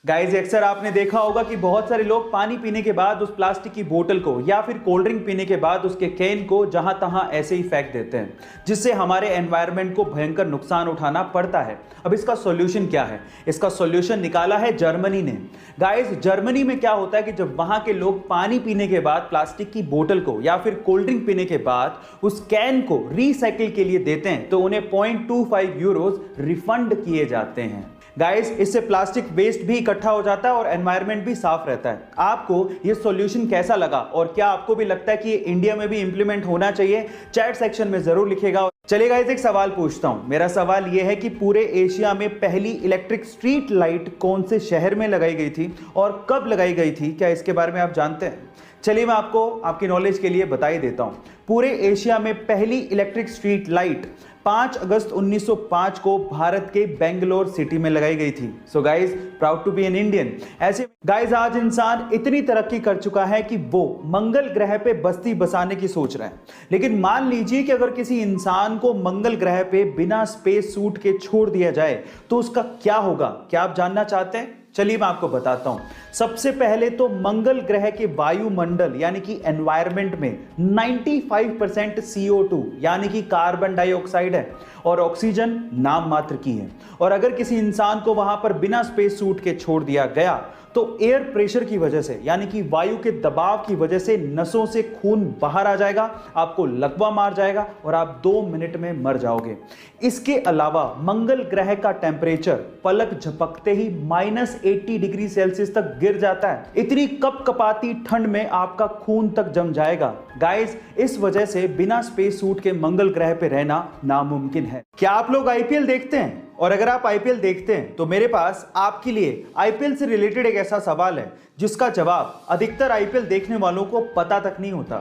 Guys अक्सर आपने देखा होगा कि बहुत सारे लोग पानी पीने के बाद उस प्लास्टिक की बोतल को या फिर कोल्ड ड्रिंक पीने के बाद उसके कैन को जहां तहां ऐसे ही फेंक देते हैं, जिससे हमारे एनवायरनमेंट को भयंकर नुकसान उठाना पड़ता है। अब इसका सॉल्यूशन क्या है? इसका सॉल्यूशन निकाला है जर्मनी ने। गाइस जर्मनी में क्या होता है कि जब वहां के लोग पानी पीने के बाद प्लास्टिक की बोतल को या फिर कोल्ड ड्रिंक पीने के बाद उस कैन को रिसाइकिल के लिए देते हैं तो उन्हें 0.25 यूरोज रिफंड किए जाते हैं। गाइस इससे प्लास्टिक वेस्ट भी इकट्ठा हो जाता है और एनवायरनमेंट भी साफ रहता है। आपको ये सॉल्यूशन कैसा लगा और क्या आपको भी लगता है कि ये इंडिया में भी इंप्लीमेंट होना चाहिए? चैट सेक्शन में जरूर लिखेगा। चलिए गाइस एक सवाल पूछता हूं। मेरा सवाल यह है कि पूरे एशिया में पहली इलेक्ट्रिक स्ट्रीट लाइट कौन से शहर में लगाई गई थी और कब लगाई गई थी? क्या इसके बारे में आप जानते हैं? चलिए मैं आपको आपकी नॉलेज के लिए बता ही देता हूं। पूरे एशिया में पहली इलेक्ट्रिक स्ट्रीट लाइट 5 अगस्त 1905 को भारत के बेंगलोर सिटी में लगाई गई थी। So guys proud to be an Indian. ऐसे गाइज आज इंसान इतनी तरक्की कर चुका है कि वो मंगल ग्रह पे बस्ती बसाने की सोच रहे हैं। लेकिन मान लीजिए कि अगर किसी इंसान को मंगल ग्रह पे बिना स्पेस सूट के छोड़ दिया जाए तो उसका क्या होगा? क्या आप जानना चाहते हैं? चलिए मैं आपको बताता हूं। सबसे पहले तो मंगल ग्रह के वायुमंडल यानी कि एनवायरनमेंट में 95% CO2 यानी कि कार्बन डाइऑक्साइड है और ऑक्सीजन नाम मात्र की है। और अगर किसी इंसान को वहां पर बिना स्पेस सूट के छोड़ दिया गया तो एयर प्रेशर की वजह से यानी कि वायु के दबाव की वजह से नसों से खून बाहर आ जाएगा, आपको लकवा मार जाएगा और आप 2 मिनट में मर जाओगे। इसके अलावा मंगल ग्रह का टेम्परेचर पलक झपकते ही -80 डिग्री सेल्सियस तक गिर जाता है। इतनी कपकपाती ठंड में आपका खून तक जम जाएगा। गाइस इस वजह से बिना स्पेस सूट के मंगल ग्रह पे रहना नामुमकिन है। क्या आप लोग आईपीएल देखते हैं? और अगर आप आईपीएल देखते हैं तो मेरे पास आपके लिए आईपीएल से रिलेटेड एक ऐसा सवाल है जिसका जवाब अधिकतर आईपीएल देखने वालों को पता तक नहीं होता।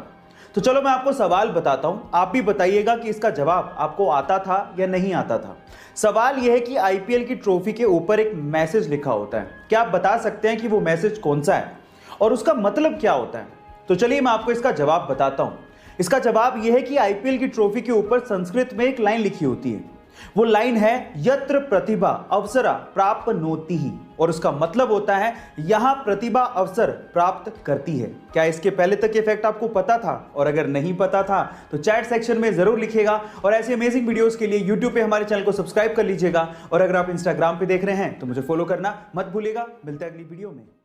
तो चलो मैं आपको सवाल बताता हूं, आप भी बताइएगा कि इसका जवाब आपको आता था या नहीं आता था। सवाल यह है कि आईपीएल की ट्रॉफी के ऊपर एक मैसेज लिखा होता है। क्या आप बता सकते हैं कि वो मैसेज कौन सा है और उसका मतलब क्या होता है? तो चलिए मैं आपको इसका जवाब बताता हूं। इसका जवाब यह है कि आईपीएल की ट्रॉफी के ऊपर संस्कृत में एक लाइन लिखी होती है। वो लाइन है यत्र प्रतिभा अवसरा प्राप्नोति ही, और उसका मतलब होता है यहां प्रतिभा अवसर प्राप्त करती है। क्या इसके पहले तक ये फैक्ट आपको पता था? और अगर नहीं पता था तो चैट सेक्शन में जरूर लिखिएगा। और ऐसे अमेजिंग वीडियोस के लिए यूट्यूब पे हमारे चैनल को सब्सक्राइब कर लीजिएगा। और अगर आप इंस्टाग्राम पे देख रहे हैं तो मुझे फॉलो करना मत भूलिएगा। मिलते हैं अगली वीडियो में।